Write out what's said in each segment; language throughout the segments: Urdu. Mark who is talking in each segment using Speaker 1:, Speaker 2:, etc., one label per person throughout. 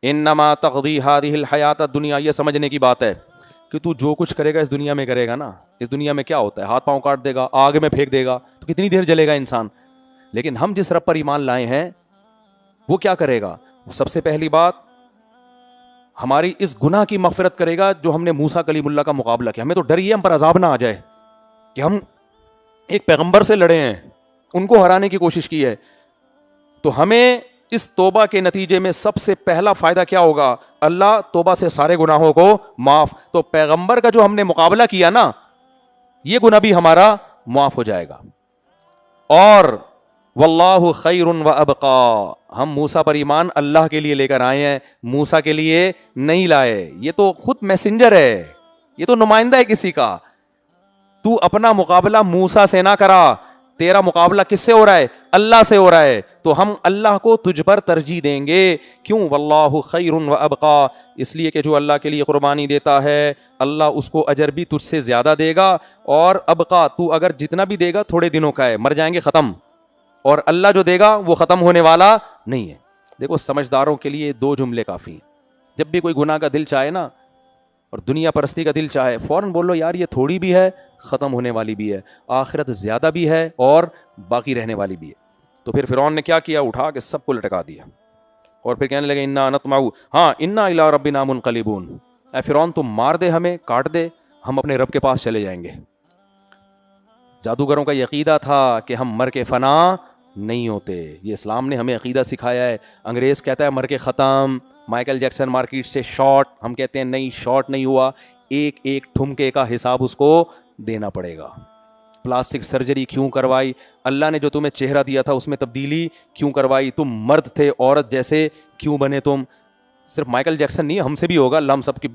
Speaker 1: انما تقضی هذه الحیات الدنیا، یہ سمجھنے کی بات ہے کہ تو جو کچھ کرے گا اس دنیا میں کرے گا نا. اس دنیا میں کیا ہوتا ہے؟ ہاتھ پاؤں کاٹ دے گا، آگ میں پھینک دے گا تو کتنی دیر جلے گا انسان. لیکن ہم جس رب پر ایمان لائے ہیں وہ کیا کرے گا؟ سب سے پہلی بات ہماری اس گناہ کی مغفرت کرے گا جو ہم نے موسیٰ کلیم اللہ کا مقابلہ کیا. ہمیں تو ڈر یہ ہم پر عذاب نہ آ جائے کہ ہم ایک پیغمبر سے لڑے ہیں، ان کو ہرانے کی کوشش کی ہے. تو ہمیں اس توبہ کے نتیجے میں سب سے پہلا فائدہ کیا ہوگا؟ اللہ توبہ سے سارے گناہوں کو معاف. تو پیغمبر کا جو ہم نے مقابلہ کیا نا، یہ گناہ بھی ہمارا معاف ہو جائے گا. اور واللہ خیر و ابقا، ہم موسیٰ پر ایمان اللہ کے لیے لے کر آئے ہیں، موسیٰ کے لیے نہیں لائے. یہ تو خود میسنجر ہے، یہ تو نمائندہ ہے کسی کا. تو اپنا مقابلہ موسیٰ سے نہ کرا، تیرا مقابلہ کس سے ہو رہا ہے؟ اللہ سے ہو رہا ہے. تو ہم اللہ کو تجھ پر ترجیح دیں گے. کیوں؟ واللہ خیر و ابقا، اس لیے کہ جو اللہ کے لیے قربانی دیتا ہے اللہ اس کو اجر بھی تجھ سے زیادہ دے گا. اور ابقا، تو اگر جتنا بھی دے گا تھوڑے دنوں کا ہے، مر جائیں گے ختم. اور اللہ جو دے گا وہ ختم ہونے والا نہیں ہے. دیکھو سمجھداروں کے لیے 2 جملے کافی ہیں. جب بھی کوئی گناہ کا دل چاہے نا اور دنیا پرستی کا دل چاہے، فوراً بولو یار یہ تھوڑی بھی ہے، ختم ہونے والی بھی ہے، آخرت زیادہ بھی ہے اور باقی رہنے والی بھی ہے. تو پھر فرعون نے کیا کیا؟ اٹھا کے سب کو لٹکا دیا اور پھر کہنے لگے انا نطمع انا الی ربنا منقلبون. اے فرعون تم مار دے، ہمیں کاٹ دے، ہم اپنے رب کے پاس چلے جائیں گے. جادوگروں کا یہ عقیدہ تھا کہ ہم مر کے فنا نہیں ہوتے. یہ اسلام نے ہمیں عقیدہ سکھایا ہے. انگریز کہتا ہے مر کے ختم، مائیکل جیکسن مارکیٹ سے شارٹ، ہم کہتے ہیں نہیں شارٹ نہیں ہوا، ایک ایک ٹھمکے کا حساب اس کو دینا پڑے گا. پلاسٹک سرجری کیوں کروائی؟ اللہ نے جو تمہیں چہرہ دیا تھا اس میں تبدیلی کیوں کروائی؟ تم مرد تھے عورت جیسے کیوں بنے تم؟ صرف مائیکل جیکسن نہیں، ہم سے بھی ہوگا. اللہ ہم سب کی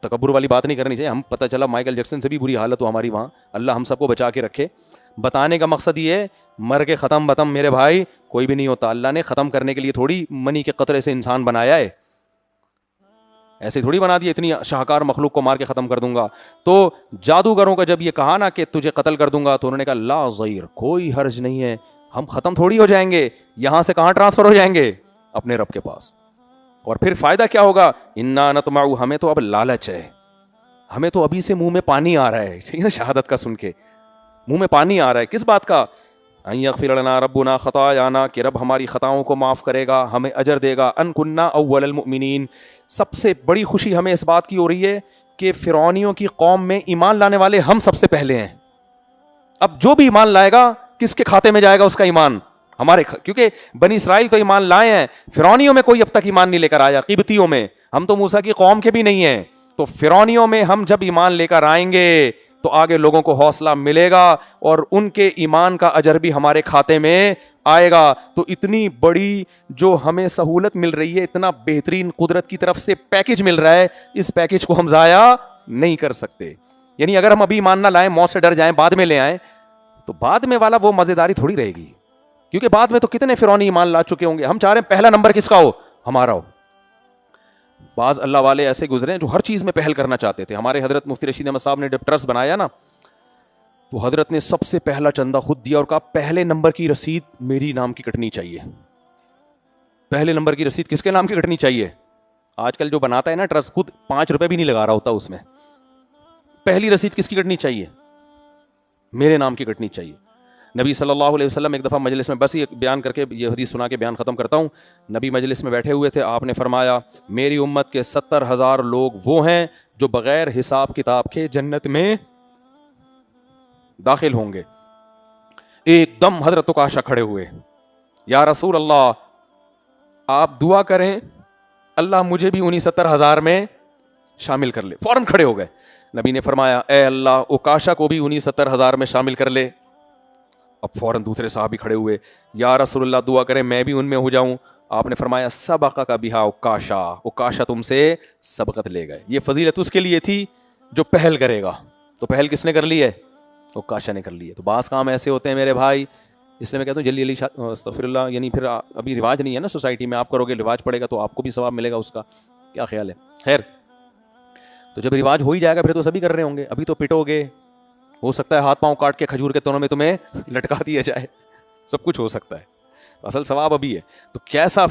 Speaker 1: تکبر والی بات نہیں کرنی چاہیے. ہم پتہ چلا مائیکل جیکسن سے بھی بری حالت ہو ہماری وہاں، اللہ ہم سب کو بچا کے رکھے. بتانے کا مقصد یہ ہے مر کے ختم بتم میرے بھائی کوئی بھی نہیں ہوتا. اللہ نے ختم کرنے کے لیے تھوڑی منی کے قطرے سے انسان بنایا ہے، ایسے تھوڑی بنا دیا اتنی شاہکار مخلوق کو مار کے ختم کر دوں گا. تو جادوگروں کا جب یہ کہا نا کہ تجھے قتل کر دوں گا تو انہوں نے کہا لا ضیر، کوئی حرج نہیں ہے، ہم ختم تھوڑی ہو جائیں گے، یہاں سے کہاں ٹرانسفر ہو جائیں گے؟ اپنے رب کے پاس. اور پھر فائدہ کیا ہوگا؟ انا نطمع، ہمیں تو اب لالچ ہے، ہمیں تو ابھی سے منہ میں پانی آ رہا ہے. ٹھیک ہے، شہادت کا سن کے منہ میں پانی آ رہا ہے. کس بات کا؟ ان یغفر لنا ربنا خطایانا، کہ رب ہماری خطاؤں کو معاف کرے گا، ہمیں اجر دے گا. ان کننا اول المؤمنین، سب سے بڑی خوشی ہمیں اس بات کی ہو رہی ہے کہ فرعونیوں کی قوم میں ایمان لانے والے ہم سب سے پہلے ہیں. اب جو بھی ایمان لائے گا کس کے کھاتے میں جائے گا؟ اس کا ایمان ہمارے کیونکہ بنی اسرائیل تو ایمان لائے ہیں، فرعونیوں میں کوئی اب تک ایمان نہیں لے کر آیا. قبطیوں میں، ہم تو موسیٰ کی قوم کے بھی نہیں ہیں. تو فرعونیوں میں ہم جب ایمان لے کر آئیں گے تو آگے لوگوں کو حوصلہ ملے گا اور ان کے ایمان کا اجر بھی ہمارے کھاتے میں آئے گا. تو اتنی بڑی جو ہمیں سہولت مل رہی ہے، اتنا بہترین قدرت کی طرف سے پیکج مل رہا ہے، اس پیکج کو ہم ضائع نہیں کر سکتے. یعنی اگر ہم ابھی ایمان نہ لائیں، موت سے ڈر جائیں، بعد میں لے آئیں تو بعد میں والا وہ مزیداری تھوڑی رہے گی. کیونکہ بعد میں تو کتنے فرعونی ایمان لا چکے ہوں گے. ہم چاہ رہے ہیں پہلا نمبر کس کا ہو؟ ہمارا ہو. بعض اللہ والے ایسے گزرے ہیں جو ہر چیز میں پہل کرنا چاہتے تھے. ہمارے حضرت مفتی رشید احمد صاحب نے جب ٹرسٹ بنایا نا تو حضرت نے سب سے پہلا چندہ خود دیا اور کہا پہلے نمبر کی رسید میری نام کی کٹنی چاہیے. پہلے نمبر کی رسید کس کے نام کی کٹنی چاہیے؟ آج کل جو بناتا ہے نا ٹرسٹ خود 5 روپے بھی نہیں لگا رہا ہوتا اس میں. پہلی رسید کس کی کٹنی چاہیے؟ میرے نام کی کٹنی چاہیے. نبی صلی اللہ علیہ وسلم ایک دفعہ مجلس میں، بس یہ بیان کر کے یہ حدیث سنا کے بیان ختم کرتا ہوں. نبی مجلس میں بیٹھے ہوئے تھے، آپ نے فرمایا میری امت کے 70,000 لوگ وہ ہیں جو بغیر حساب کتاب کے جنت میں داخل ہوں گے. ایک دم حضرت عکاشہ کھڑے ہوئے، یا رسول اللہ آپ دعا کریں اللہ مجھے بھی انہی 70,000 میں شامل کر لے. فوراً کھڑے ہو گئے. نبی نے فرمایا اے اللہ عکاشہ کو بھی انہی 70,000 میں شامل کر لے. اب فوراً دوسرے صحابی کھڑے ہوئے، یا رسول اللہ دعا کریں میں بھی ان میں ہو جاؤں. آپ نے فرمایا سبقک بہا عکاشہ، عکاشہ تم سے سبقت لے گئے. یہ فضیلت اس کے لیے تھی جو پہل کرے گا. تو پہل کس نے کر لی ہے؟ عکاشہ نے کر لی ہے. تو بعض کام ایسے ہوتے ہیں میرے بھائی، اس لیے میں کہتا ہوں جلدی استغفر اللہ، یعنی پھر ابھی رواج نہیں ہے نا سوسائٹی میں، آپ کرو گے رواج پڑے گا تو آپ کو بھی ثواب ملے گا اس کا. کیا خیال ہے؟ خیر، تو جب رواج ہو ہی جائے گا پھر تو سبھی کر رہے ہوں گے. ابھی تو پٹو گے، ہو سکتا ہے ہاتھ پاؤں کاٹ کے کھجور کے تنوں میں تمہیں لٹکا دیا جائے، سب کچھ ہو سکتا ہے. اصل ثواب ابھی ہے. تو کیسا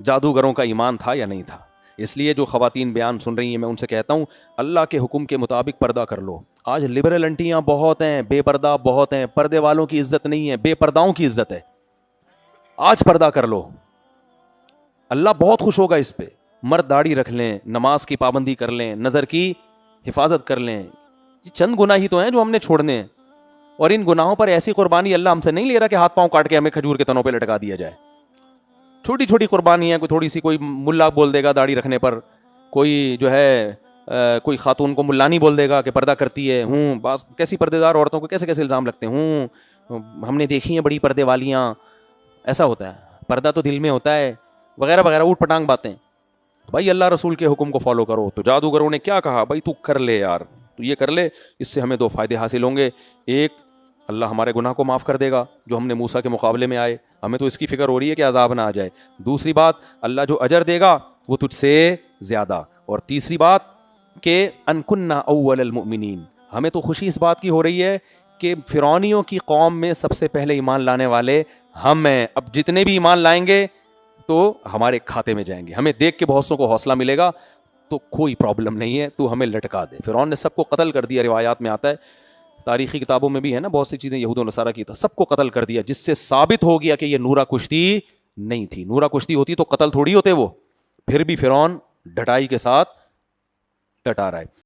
Speaker 1: جادوگروں کا ایمان تھا یا نہیں تھا. اس لیے جو خواتین بیان سن رہی ہیں میں ان سے کہتا ہوں اللہ کے حکم کے مطابق پردہ کر لو. آج لبرل انٹیاں بہت ہیں, بے پردہ بہت ہیں, پردے والوں کی عزت نہیں ہے, بے پرداؤں کی عزت ہے. آج پردہ کر لو, اللہ بہت خوش ہوگا اس پہ. مرد داڑھی رکھ لیں, نماز کی پابندی کر لیں, نظر کی حفاظت کر لیں. چند گناہ ہی تو ہیں جو ہم نے چھوڑنے ہیں, اور ان گناہوں پر ایسی قربانی اللہ ہم سے نہیں لے رہا کہ ہاتھ پاؤں کاٹ کے ہمیں کھجور کے تنوں پہ لٹکا دیا جائے. چھوٹی چھوٹی قربانی ہے, کوئی تھوڑی سی, کوئی ملا بول دے گا داڑھی رکھنے پر, کوئی جو ہے کوئی خاتون کو ملا نہیں بول دے گا کہ پردہ کرتی ہے. بعض کیسی پردے دار عورتوں کو کیسے کیسے الزام لگتے ہیں, ہم نے دیکھی ہیں بڑی پردے والیاں. ایسا ہوتا ہے, پردہ تو دل میں ہوتا ہے, وغیرہ وغیرہ اوٹ پٹانگ باتیں. بھائی اللہ رسول کے حکم کو فالو کرو. تو جادوگروں نے کیا کہا, بھائی تو کر لے یار, تو یہ کر لے, اس سے ہمیں 2 فائدے حاصل ہوں گے. ایک, اللہ ہمارے گناہ کو معاف کر دے گا جو ہم نے موسیٰ کے مقابلے میں آئے, ہمیں تو اس کی فکر ہو رہی ہے کہ عذاب نہ آ جائے. دوسری بات, اللہ جو اجر دے گا وہ تجھ سے زیادہ. اور تیسری بات کہ ان کننا اول المؤمنین, ہمیں تو خوشی اس بات کی ہو رہی ہے کہ فرعونیوں کی قوم میں سب سے پہلے ایمان لانے والے ہم ہیں. اب جتنے بھی ایمان لائیں گے تو ہمارے کھاتے میں جائیں گے, ہمیں دیکھ کے بہت سوں کو حوصلہ ملے گا. تو کوئی پرابلم نہیں ہے, تو ہمیں لٹکا دے. فرعون نے سب کو قتل کر دیا, روایات میں آتا ہے, تاریخی کتابوں میں بھی ہے نا بہت سی چیزیں, یہود و نصارہ کی تھا, سب کو قتل کر دیا, جس سے ثابت ہو گیا کہ یہ نورا کشتی نہیں تھی. نورا کشتی ہوتی تو قتل تھوڑی ہوتے وہ. پھر بھی فرعون ڈٹائی کے ساتھ ڈٹا رہا ہے.